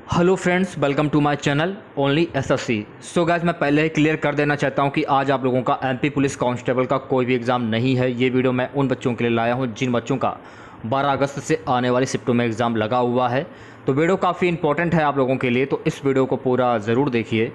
Hello friends, welcome to my channel only SSC. So guys, मैं पहले ही clear कर देना चाहता हूं कि आज आप लोगों का एमपी पुलिस कांस्टेबल का कोई भी एग्ज़ाम नहीं है। ये वीडियो मैं उन बच्चों के लिए लाया हूं जिन बच्चों का 12 अगस्त से आने वाली शिफ्टों में एग्ज़ाम लगा हुआ है। तो वीडियो काफ़ी इंपॉर्टेंट है आप लोगों के लिए, तो इस वीडियो को पूरा ज़रूर देखिए।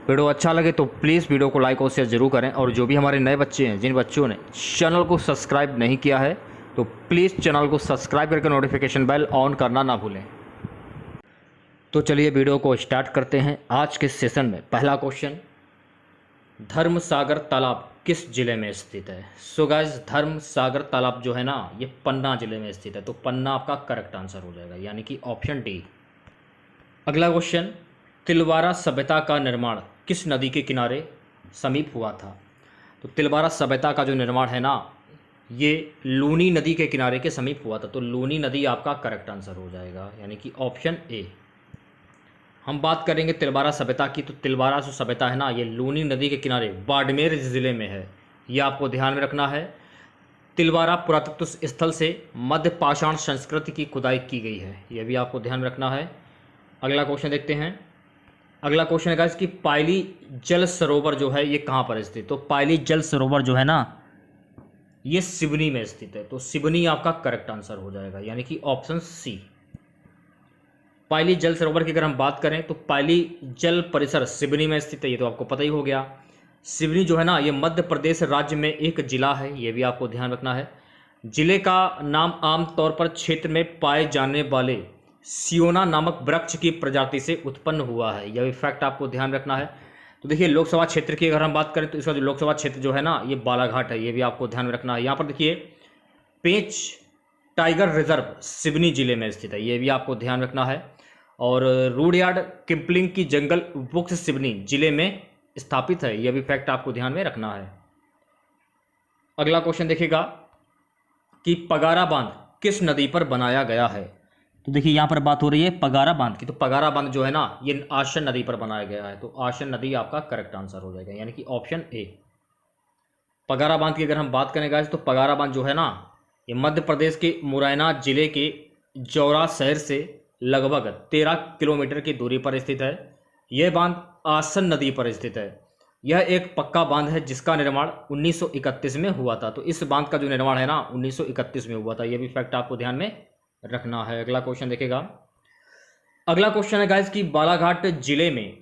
वीडियो अच्छा लगे तो प्लीज़ वीडियो को लाइक और शेयर ज़रूर करें। और जो भी हमारे नए बच्चे हैं, जिन बच्चों ने चैनल को सब्सक्राइब नहीं किया है, तो प्लीज़ चैनल को सब्सक्राइब करके नोटिफिकेशन बेल ऑन करना ना भूलें। तो चलिए वीडियो को स्टार्ट करते हैं। आज के सेशन में पहला क्वेश्चन, धर्म सागर तालाब किस जिले में स्थित है? सो गाइस, धर्म सागर तालाब जो है ना, ये पन्ना जिले में स्थित है। तो पन्ना आपका करेक्ट आंसर हो जाएगा, यानी कि ऑप्शन डी। अगला क्वेश्चन, तिलवारा सभ्यता का निर्माण किस नदी के किनारे समीप हुआ था? तो तिलवारा सभ्यता का जो निर्माण है ना, ये लूनी नदी के किनारे के समीप हुआ था। तो लूनी नदी आपका करेक्ट आंसर हो जाएगा, यानी कि ऑप्शन ए। हम बात करेंगे तिलवारा सभ्यता की, तो तिलवारा जो सभ्यता है ना, ये लूनी नदी के किनारे बाड़मेर ज़िले में है। ये आपको ध्यान में रखना है। तिलवारा पुरातत्व स्थल से मध्य पाषाण संस्कृति की खुदाई की गई है, यह भी आपको ध्यान में रखना है। अगला क्वेश्चन देखते हैं। अगला क्वेश्चन है कि पायली जल सरोवर जो है ये कहाँ पर स्थित? तो पायली जल सरोवर जो है ना, ये सिवनी में स्थित है। तो सिवनी आपका करेक्ट आंसर हो जाएगा, यानी कि ऑप्शन सी। पायली जल सरोवर की अगर हम बात करें तो पायली जल परिसर सिवनी में स्थित है, ये तो आपको पता ही हो गया। सिवनी जो है ना, ये मध्य प्रदेश राज्य में एक जिला है, ये भी आपको ध्यान रखना है। जिले का नाम आमतौर पर क्षेत्र में पाए जाने वाले सियोना नामक वृक्ष की प्रजाति से उत्पन्न हुआ है, यह भी फैक्ट आपको ध्यान रखना है। तो देखिए, लोकसभा क्षेत्र की अगर हम बात करें तो इसका जो लोकसभा क्षेत्र जो है ना, ये बालाघाट है, ये भी आपको ध्यान में रखना है। यहाँ पर देखिए, पेंच टाइगर रिजर्व सिवनी जिले में स्थित है, ये भी आपको ध्यान रखना है। और रूडयार्ड किपलिंग की जंगल बुक्स सिवनी जिले में स्थापित है, यह भी फैक्ट आपको ध्यान में रखना है। अगला क्वेश्चन देखिएगा कि पगारा बांध किस नदी पर बनाया गया है? तो देखिए, यहाँ पर बात हो रही है पगारा बांध की। तो पगारा बांध जो है ना, ये आशन नदी पर बनाया गया है। तो आशन नदी आपका करेक्ट आंसर हो जाएगा, यानी कि ऑप्शन ए। पगारा बांध की अगर हम बात करें गाइस, तो पगारा बांध जो है ना, ये मध्य प्रदेश के मुरैना जिले के जौरा शहर से लगभग 13 किलोमीटर की दूरी पर स्थित है। यह बांध आसन नदी पर स्थित है। यह एक पक्का बांध है जिसका निर्माण 1931 में हुआ था। तो इस बांध का जो निर्माण है ना, 1931 में हुआ था, यह भी फैक्ट आपको ध्यान में रखना है। अगला क्वेश्चन देखेगा। अगला क्वेश्चन है गाइस कि बालाघाट जिले में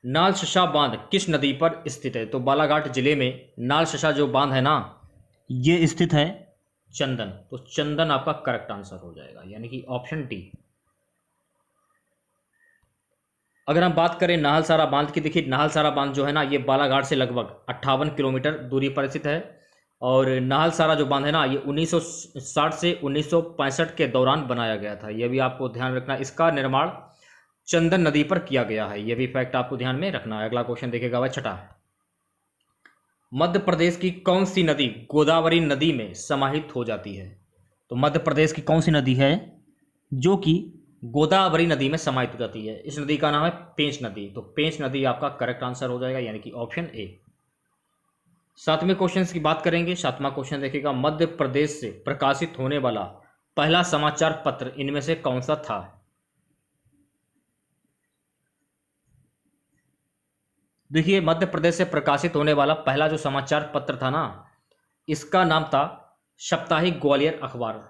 नाल शशा बांध किस नदी पर स्थित है? तो बालाघाट जिले में नाल शशा जो बांध है ना, ये स्थित है चंदन। तो चंदन आपका करेक्ट आंसर हो जाएगा, यानी कि ऑप्शन डी। अगर हम बात करें नाहलसारा बांध की, देखिए नाहलसारा बांध जो है ना, ये बालाघाट से लगभग 58 किलोमीटर दूरी पर स्थित है। और नाहलसारा जो बांध है ना, ये 1960 से 1965 के दौरान बनाया गया था, यह भी आपको ध्यान रखना। इसका निर्माण चंदन नदी पर किया गया है, यह भी फैक्ट आपको ध्यान में रखना है। अगला क्वेश्चन देखेगा वह छठा, मध्य प्रदेश की कौन सी नदी गोदावरी नदी में समाहित हो जाती है? तो मध्य प्रदेश की कौन सी नदी है जो कि गोदावरी नदी में समाहित हो जाती है? इस नदी का नाम है पेंच नदी। तो पेंच नदी आपका करेक्ट आंसर हो जाएगा, यानी कि ऑप्शन ए। सातवें क्वेश्चन की बात करेंगे। सातवां क्वेश्चन देखिएगा, मध्य प्रदेश से प्रकाशित होने वाला पहला समाचार पत्र इनमें से कौन सा था? देखिए, मध्य प्रदेश से प्रकाशित होने वाला पहला जो समाचार पत्र था ना, इसका नाम था साप्ताहिक ग्वालियर अखबार।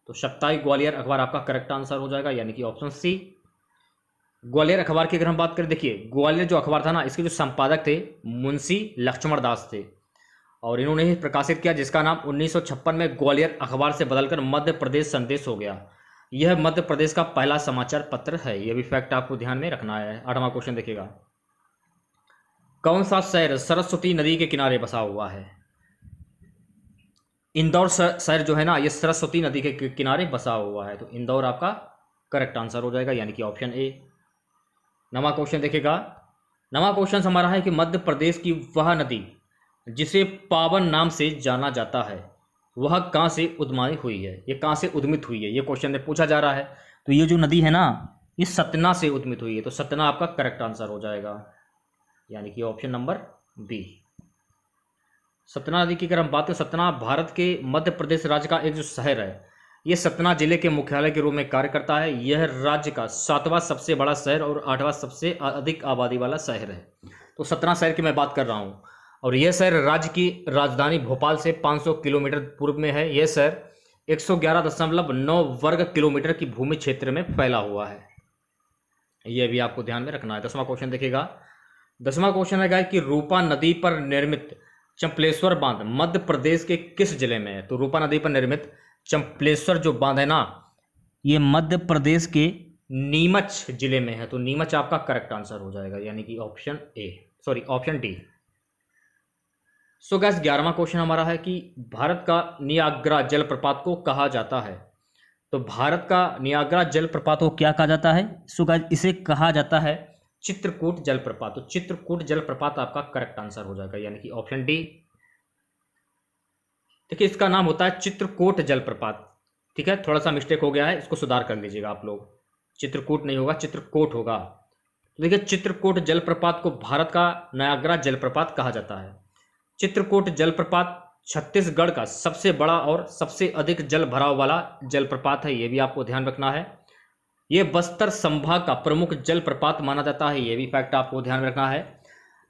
तो साप्ताहिक ग्वालियर अखबार आपका करेक्ट आंसर हो जाएगा, यानी कि ऑप्शन सी। ग्वालियर अखबार की अगर हम बात करें, देखिए ग्वालियर जो अखबार था ना, इसके जो संपादक थे मुंशी लक्ष्मण दास थे, और इन्होंने ही प्रकाशित किया, जिसका नाम 1956 में ग्वालियर अखबार से बदलकर मध्य प्रदेश संदेश हो गया। यह मध्य प्रदेश का पहला समाचार पत्र है, यह भी फैक्ट आपको ध्यान में रखना है। आठवां क्वेश्चन देखिएगा, कौन सा शहर सरस्वती नदी के किनारे बसा हुआ है? इंदौर शहर जो है ना, ये सरस्वती नदी के किनारे बसा हुआ है। तो इंदौर आपका करेक्ट आंसर हो जाएगा, यानी कि ऑप्शन ए। नवा क्वेश्चन देखेगा। नवा क्वेश्चन हमारा है कि मध्य प्रदेश की वह नदी जिसे पावन नाम से जाना जाता है, वह कहाँ से उद्गमाई हुई है? ये कहाँ से उद्मित हुई है, ये क्वेश्चन में पूछा जा रहा है। तो ये जो नदी है ना, ये सतना से उद्मित हुई है। तो सतना आपका करेक्ट आंसर हो जाएगा, यानी कि ऑप्शन नंबर बी। सतना नदी की अगर हम बात करें, सतना भारत के मध्य प्रदेश राज्य का एक जो शहर है, ये सतना जिले के मुख्यालय के रूप में कार्य करता है। यह राज्य का 7वां सबसे बड़ा शहर और 8वां सबसे अधिक आबादी वाला शहर है। तो सतना शहर की मैं बात कर रहा हूँ और यह शहर राज्य की राजधानी भोपाल से 500 किलोमीटर पूर्व में है। यह शहर 111.9 वर्ग किलोमीटर की भूमि क्षेत्र में फैला हुआ है। यह भी आपको ध्यान में रखना है। 10वां क्वेश्चन देखिएगा। 10वां क्वेश्चन है कि रूपा नदी पर निर्मित चंपलेश्वर बांध मध्य प्रदेश के किस जिले में है? तो रूपा नदी पर निर्मित चंपलेश्वर जो बांध है ना, ये मध्य प्रदेश के नीमच जिले में है। तो नीमच आपका करेक्ट आंसर हो जाएगा, यानी कि ऑप्शन डी। सो गाइस 11वां क्वेश्चन हमारा है कि भारत का नियाग्रा जलप्रपात को कहा जाता है। तो भारत का नियाग्रा जलप्रपात को क्या कहा जाता है? सो गाइस इसे कहा जाता है चित्रकूट जलप्रपात। तो चित्रकूट जलप्रपात आपका करेक्ट आंसर हो जाएगा, यानी कि ऑप्शन डी। देखिए इसका नाम होता है चित्रकूट जलप्रपात। ठीक है, थोड़ा सा मिस्टेक हो गया है, इसको सुधार कर लीजिएगा आप लोग। चित्रकूट नहीं होगा, चित्रकोट होगा। तो देखिए चित्रकूट जलप्रपात को भारत का नियाग्रा जलप्रपात कहा जाता है। चित्रकूट जलप्रपात छत्तीसगढ़ का सबसे बड़ा और सबसे अधिक जल भराव वाला जलप्रपात है। यह भी आपको ध्यान रखना है। यह बस्तर संभाग का प्रमुख जलप्रपात माना जाता है। यह भी फैक्ट आपको ध्यान में रखना है।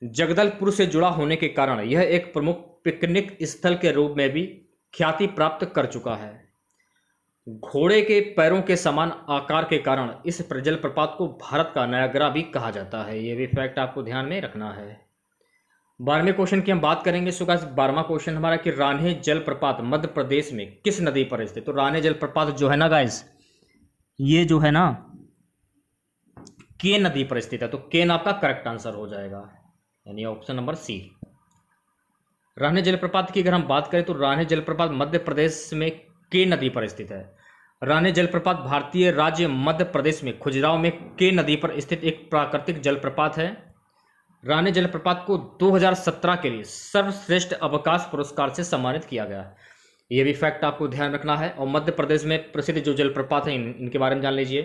जगदलपुर से जुड़ा होने के कारण यह एक प्रमुख पिकनिक स्थल के रूप में भी ख्याति प्राप्त कर चुका है। घोड़े के पैरों के समान आकार के कारण इस जलप्रपात को भारत का नायग्रा भी कहा जाता है। यह भी फैक्ट आपको ध्यान में रखना है। 12वें क्वेश्चन की हम बात करेंगे। सो गाइस 12वां क्वेश्चन हमारा कि रान्हे जलप्रपात मध्य प्रदेश में किस नदी पर स्थित? तो रान्हे जलप्रपात जो है ना गाइस, ये जो है ना केन नदी पर स्थित है। तो केन आपका करेक्ट आंसर हो जाएगा, यानी ऑप्शन नंबर सी। रान्हे जलप्रपात की अगर हम बात करें तो रान्हे जलप्रपात मध्य प्रदेश में केन नदी पर स्थित है। रान्हे जलप्रपात भारतीय राज्य मध्य प्रदेश में खजुराहो में केन नदी पर स्थित एक प्राकृतिक जलप्रपात है। रान्हे जलप्रपात को 2017 के लिए सर्वश्रेष्ठ अवकाश पुरस्कार से सम्मानित किया गया। ये भी फैक्ट आपको ध्यान रखना है। और मध्य प्रदेश में प्रसिद्ध जो जलप्रपात हैं इनके बारे में जान लीजिए।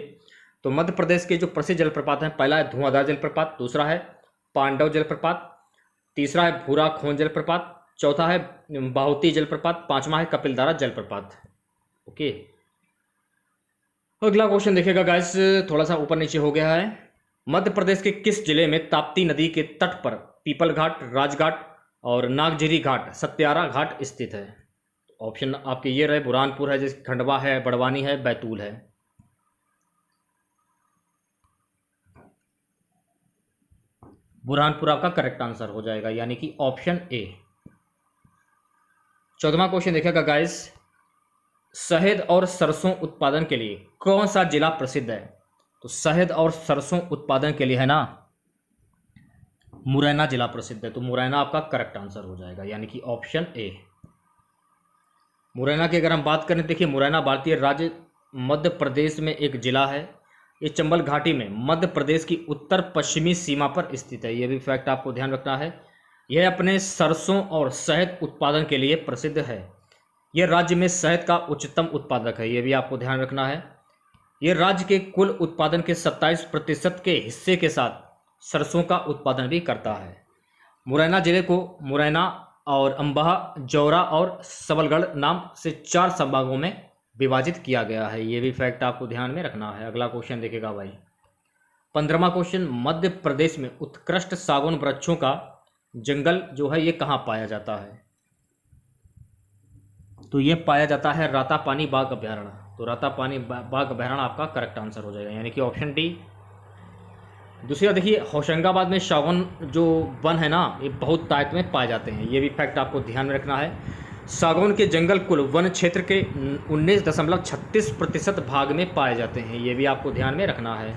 तो मध्य प्रदेश के जो प्रसिद्ध जलप्रपात हैं, पहला है धुआंधार जलप्रपात, दूसरा है पांडव जलप्रपात, तीसरा है भूरा खोन जलप्रपात, चौथा है बाहुती जलप्रपात, पांचवा है कपिलधारा जलप्रपात। ओके, अगला क्वेश्चन देखिएगा गाइस, थोड़ा सा ऊपर नीचे हो गया है। मध्य प्रदेश के किस जिले में ताप्ती नदी के तट पर पीपल घाट, राजघाट और नागझिरी घाट, सत्यारा घाट स्थित है? ऑप्शन आपके ये रहे, बुरहानपुर है, जैसे खंडवा है, बड़वानी है, बैतूल है। बुरहानपुर आपका करेक्ट आंसर हो जाएगा, यानी कि ऑप्शन ए। 14वां क्वेश्चन देखिएगा गाइस, शहद और सरसों उत्पादन के लिए कौन सा जिला प्रसिद्ध है? तो शहद और सरसों उत्पादन के लिए है ना मुरैना जिला प्रसिद्ध है। तो मुरैना आपका करेक्ट आंसर हो जाएगा, यानी कि ऑप्शन ए। मुरैना की अगर हम बात करें, देखिए मुरैना भारतीय राज्य मध्य प्रदेश में एक जिला है। ये चंबल घाटी में मध्य प्रदेश की उत्तर पश्चिमी सीमा पर स्थित है। यह भी फैक्ट आपको ध्यान रखना है। यह अपने सरसों और शहद उत्पादन के लिए प्रसिद्ध है। यह राज्य में शहद का उच्चतम उत्पादक है। यह भी आपको ध्यान रखना है। यह राज्य के कुल उत्पादन के 27% के हिस्से के साथ सरसों का उत्पादन भी करता है। मुरैना जिले को मुरैना और अम्बाहा, जौरा और सबलगढ़ नाम से 4 संभागों में विभाजित किया गया है। ये भी फैक्ट आपको ध्यान में रखना है। अगला क्वेश्चन देखेगा भाई, 15वां क्वेश्चन, मध्य प्रदेश में उत्कृष्ट सागौन वृक्षों का जंगल जो है ये कहाँ पाया जाता है? तो ये पाया जाता है रातापानी बाघ अभ्यारण्य। तो रातापानी बाघ अभ्यारण्य आपका करेक्ट आंसर हो जाएगा, यानी कि ऑप्शन डी। दूसरा देखिए, होशंगाबाद में सागौन जो वन है ना, ये बहुत तादाद में पाए जाते हैं। ये भी फैक्ट आपको ध्यान में रखना है। सागौन के जंगल कुल वन क्षेत्र के 19.36% भाग में पाए जाते हैं। ये भी आपको ध्यान में रखना है।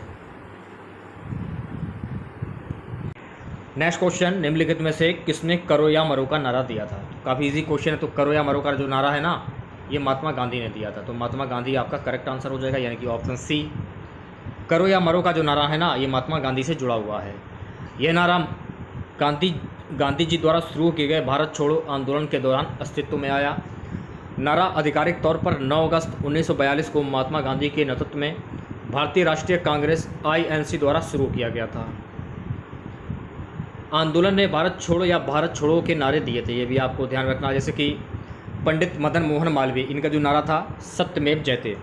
नेक्स्ट क्वेश्चन, निम्नलिखित में से किसने करो या मरो का नारा दिया था? काफ़ी इजी क्वेश्चन है। तो करो या मरो का जो नारा है ना, ये महात्मा गांधी ने दिया था। तो महात्मा गांधी आपका करेक्ट आंसर हो जाएगा, यानी कि ऑप्शन सी। करो या मरो का जो नारा है ना, ये महात्मा गांधी से जुड़ा हुआ है। यह नारा गांधी जी द्वारा शुरू किए गए भारत छोड़ो आंदोलन के दौरान अस्तित्व में आया। नारा आधिकारिक तौर पर 9 अगस्त 1942 को महात्मा गांधी के नेतृत्व में भारतीय राष्ट्रीय कांग्रेस INC द्वारा शुरू किया गया था। आंदोलन ने भारत छोड़ो या भारत छोड़ो के नारे दिए थे। ये भी आपको ध्यान रखना, जैसे कि पंडित मदन मोहन मालवीय, इनका जो नारा था सत्यमेव जयते।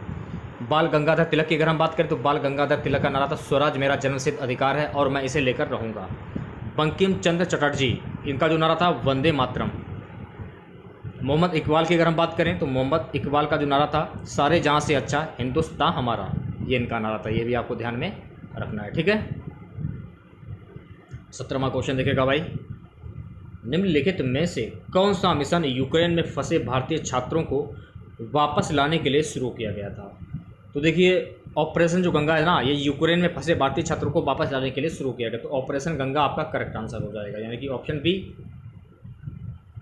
बाल गंगाधर तिलक की अगर हम बात करें तो बाल गंगाधर तिलक का नारा था स्वराज मेरा जन्मसिद्ध अधिकार है और मैं इसे लेकर रहूँगा। बंकिम चंद्र चटर्जी, इनका जो नारा था वंदे मातरम। मोहम्मद इकबाल की अगर हम बात करें तो मोहम्मद इकबाल का जो नारा था सारे जहाँ से अच्छा हिंदुस्तान हमारा, ये इनका नारा था। ये भी आपको ध्यान में रखना है, ठीक है। 17वां क्वेश्चन देखेगा भाई, निम्नलिखित में से कौन सा मिशन यूक्रेन में फंसे भारतीय छात्रों को वापस लाने के लिए शुरू किया गया था। तो देखिए ऑपरेशन जो गंगा है ना, ये यूक्रेन में फंसे भारतीय छात्रों को वापस लाने के लिए शुरू किया गया। तो ऑपरेशन गंगा आपका करेक्ट आंसर हो जाएगा, यानी कि ऑप्शन बी।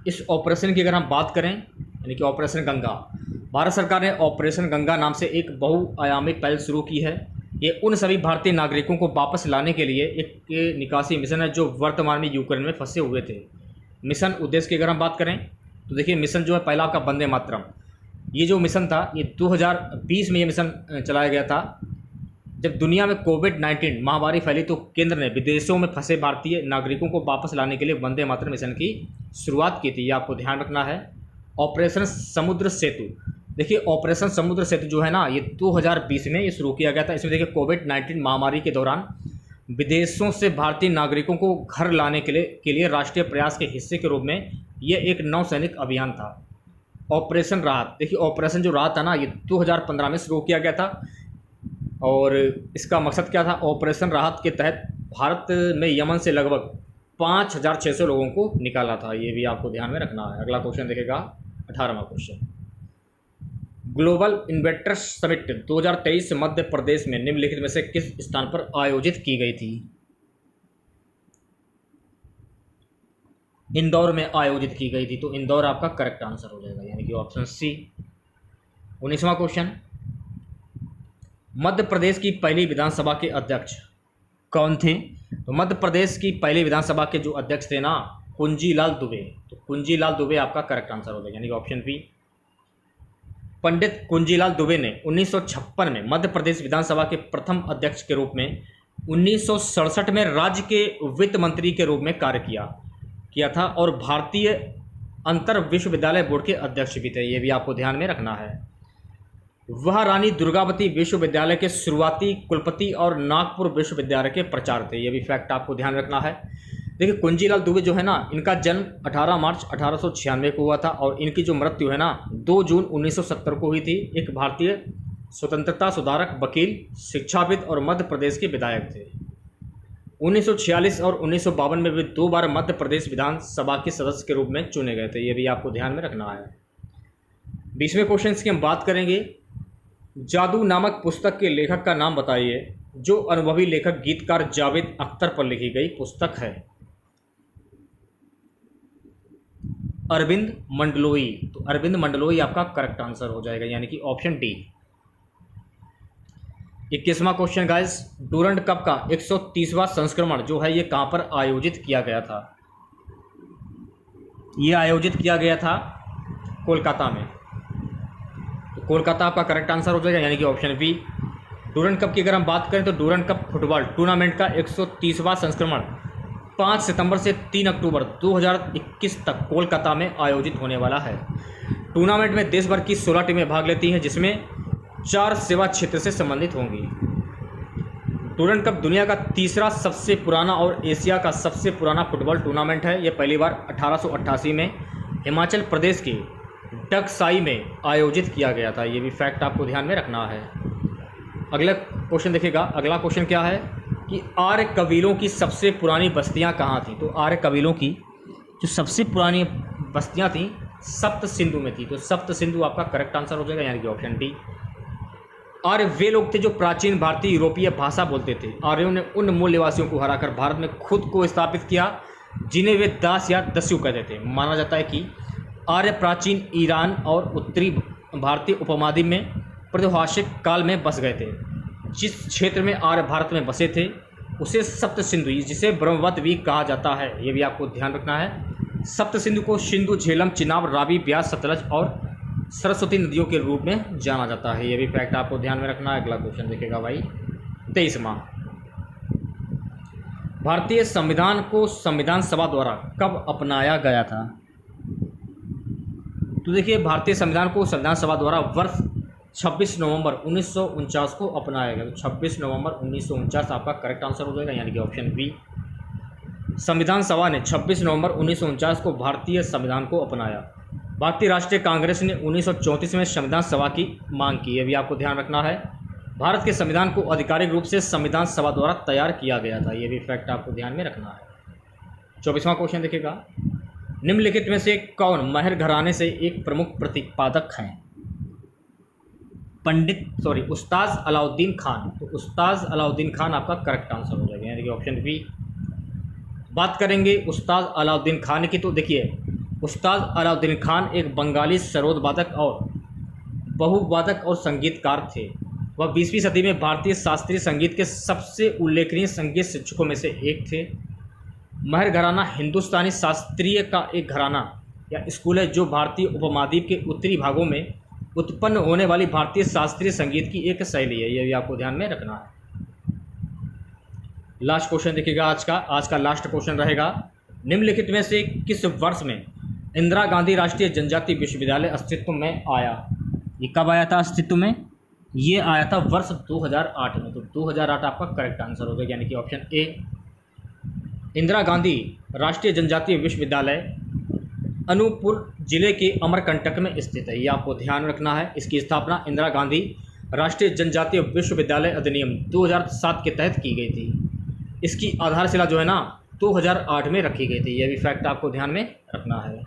इस ऑपरेशन की अगर हम बात करें यानी कि ऑपरेशन गंगा, भारत सरकार ने ऑपरेशन गंगा नाम से एक बहुआयामी पहल शुरू की है। ये उन सभी भारतीय नागरिकों को वापस लाने के लिए एक निकासी मिशन है जो वर्तमान में यूक्रेन में फंसे हुए थे। मिशन उद्देश्य की अगर हम बात करें तो देखिए मिशन जो है पहला आपका वंदे मातरम। ये जो मिशन था ये 2020 में ये मिशन चलाया गया था। जब दुनिया में कोविड-19 महामारी फैली तो केंद्र ने विदेशों में फंसे भारतीय नागरिकों को वापस लाने के लिए वंदे मातरम मिशन की शुरुआत की थी। ये आपको ध्यान रखना है। ऑपरेशन समुद्र सेतु, देखिए ऑपरेशन समुद्र सेतु जो है ना ये 2020 में ये शुरू किया गया था। इसमें देखिए कोविड-19 महामारी के दौरान विदेशों से भारतीय नागरिकों को घर लाने के लिए राष्ट्रीय प्रयास के हिस्से के रूप में ये एक नौसैनिक अभियान था। ऑपरेशन राहत, देखिए ऑपरेशन जो राहत था ना ये 2015 में शुरू किया गया था और इसका मकसद क्या था। ऑपरेशन राहत के तहत भारत में यमन से लगभग 5,600 लोगों को निकाला था। ये भी आपको ध्यान में रखना है। अगला क्वेश्चन देखेगा 18वां question, global investors summit 2023 Madhya Pradesh में निम्नलिखित में से किस स्थान पर आयोजित की गई थी। इंदौर में आयोजित की गई थी, तो इंदौर आपका करेक्ट आंसर हो जाएगा, यानी कि option C. 19वां question, Madhya Pradesh की पहली विधानसभा के अध्यक्ष कौन थे। तो मध्य प्रदेश की पहली विधानसभा के जो अध्यक्ष थे ना कुंजीलाल दुबे, तो कुंजीलाल दुबे आपका करेक्ट आंसर हो जाएगा, यानी कि ऑप्शन बी। पंडित कुंजीलाल दुबे ने 1956 में मध्य प्रदेश विधानसभा के प्रथम अध्यक्ष के रूप में 1967 में राज्य के वित्त मंत्री के रूप में कार्य किया था और भारतीय अंतर विश्वविद्यालय बोर्ड के अध्यक्ष भी थे। ये भी आपको ध्यान में रखना है। वह रानी दुर्गावती विश्वविद्यालय के शुरुआती कुलपति और नागपुर विश्वविद्यालय के प्राचार्य थे। ये भी फैक्ट आपको ध्यान रखना है। देखिए कुंजीलाल दुबे जो है ना इनका जन्म 18 मार्च 1896 को हुआ था और इनकी जो मृत्यु है ना 2 जून 1970 को हुई थी। एक भारतीय स्वतंत्रता सुधारक, वकील, शिक्षाविद और मध्य प्रदेश के विधायक थे। 1946 और 1952 में वे 2 बार मध्य प्रदेश विधानसभा के सदस्य के रूप में चुने गए थे। ये भी आपको ध्यान में रखना है। 20वें क्वेश्चन की हम बात करेंगे, जादू नामक पुस्तक के लेखक का नाम बताइए जो अनुभवी लेखक गीतकार जावेद अख्तर पर लिखी गई पुस्तक है। अरविंद मंडलोई, तो अरविंद मंडलोई आपका करेक्ट आंसर हो जाएगा, यानी कि ऑप्शन डी। 21वां क्वेश्चन गाइस, डूरंड कप का 130वां संस्करण जो है ये कहाँ पर आयोजित किया गया था। ये आयोजित किया गया था कोलकाता में, तो कोलकाता आपका करेक्ट आंसर हो जाएगा, यानी कि ऑप्शन बी। डूरंड कप की अगर हम बात करें तो डूरंड कप फुटबॉल टूर्नामेंट का 130वां संस्करण 5 सितंबर से 3 अक्टूबर 2021 तक कोलकाता में आयोजित होने वाला है। टूर्नामेंट में देश भर की 16 टीमें भाग लेती हैं जिसमें 4 सेवा क्षेत्र से संबंधित होंगी। डूरंड कप दुनिया का तीसरा सबसे पुराना और एशिया का सबसे पुराना फुटबॉल टूर्नामेंट है। यह पहली बार 1888 में हिमाचल प्रदेश के डगसाई में आयोजित किया गया था। ये भी फैक्ट आपको ध्यान में रखना है। अगला क्वेश्चन देखिएगा। अगला क्वेश्चन क्या है कि आर्य कबीलों की सबसे पुरानी बस्तियां कहाँ थीं। तो आर्य कबीलों की जो सबसे पुरानी बस्तियां थीं सप्त सिंधु में थी, तो सप्त सिंधु आपका करेक्ट आंसर हो जाएगा, यानी कि ऑप्शन डी। आर्य वे लोग थे जो प्राचीन भारतीय यूरोपीय भाषा बोलते थे। आर्यों ने उन मूल निवासियों को हराकर भारत में खुद को स्थापित किया जिन्हें वे दास या दस्यु कहते थे। माना जाता है कि आर्य प्राचीन ईरान और उत्तरी भारतीय उपमहाद्वीप में प्रागैतिहासिक काल में बस गए थे। जिस क्षेत्र में आर्य भारत में बसे थे उसे सप्त सिंधु, जिसे ब्रह्मवत भी कहा जाता है, ये भी आपको ध्यान रखना है। सप्त सिंधु को सिंधु, झेलम, चिनाब, रावी, ब्यास, सतलज और सरस्वती नदियों के रूप में जाना जाता है। ये भी फैक्ट आपको ध्यान में रखना है। अगला क्वेश्चन देखेगा भाई 23वां, भारतीय संविधान को संविधान सभा द्वारा कब अपनाया गया था। तो देखिए, भारतीय संविधान को संविधान सभा द्वारा वर्ष 26 नवंबर 1949 को अपनाया गया। तो 26 नवंबर 1949 आपका करेक्ट आंसर हो जाएगा, यानी कि ऑप्शन बी। संविधान सभा ने 26 नवंबर 1949 को भारतीय संविधान को अपनाया। भारतीय राष्ट्रीय कांग्रेस ने 1934 में संविधान सभा की मांग की, यह भी आपको ध्यान रखना है। भारत के संविधान को आधिकारिक रूप से संविधान सभा द्वारा तैयार किया गया था, यह भी फैक्ट आपको ध्यान में रखना है। 24वां क्वेश्चन देखिएगा, निम्नलिखित में से कौन महर घराने से एक प्रमुख प्रतिपादक हैं? उस्ताद अलाउद्दीन खान। तो उस्ताद अलाउद्दीन खान आपका करेक्ट आंसर हो जाएगा, यानी कि ऑप्शन बी। बात करेंगे उस्ताद अलाउद्दीन खान की, तो देखिए, उस्ताद अलाउद्दीन खान एक बंगाली सरोद वादक और बहुवादक और संगीतकार थे। वह 20वीं सदी में भारतीय शास्त्रीय संगीत के सबसे उल्लेखनीय संगीत शिक्षकों में से एक थे। महर घराना हिंदुस्तानी शास्त्रीय का एक घराना या स्कूल है जो भारतीय उपमहाद्वीप के उत्तरी भागों में उत्पन्न होने वाली भारतीय शास्त्रीय संगीत की एक शैली है, यह भी आपको ध्यान में रखना है। लास्ट क्वेश्चन देखिएगा आज का लास्ट क्वेश्चन रहेगा, निम्नलिखित में से किस वर्ष में इंदिरा गांधी राष्ट्रीय जनजातीय विश्वविद्यालय अस्तित्व में आया? ये कब आया था अस्तित्व में? ये आया था वर्ष 2008 में। तो 2008 आपका करेक्ट आंसर हो जाएगा, यानी कि ऑप्शन ए। इंदिरा गांधी राष्ट्रीय जनजातीय विश्वविद्यालय अनूपपुर जिले के अमरकंटक में स्थित है, ये आपको ध्यान रखना है। इसकी स्थापना इंदिरा गांधी राष्ट्रीय जनजातीय विश्वविद्यालय अधिनियम 2007 के तहत की गई थी। इसकी आधारशिला जो है ना 2008 में रखी गई थी, यह भी फैक्ट आपको ध्यान में रखना है।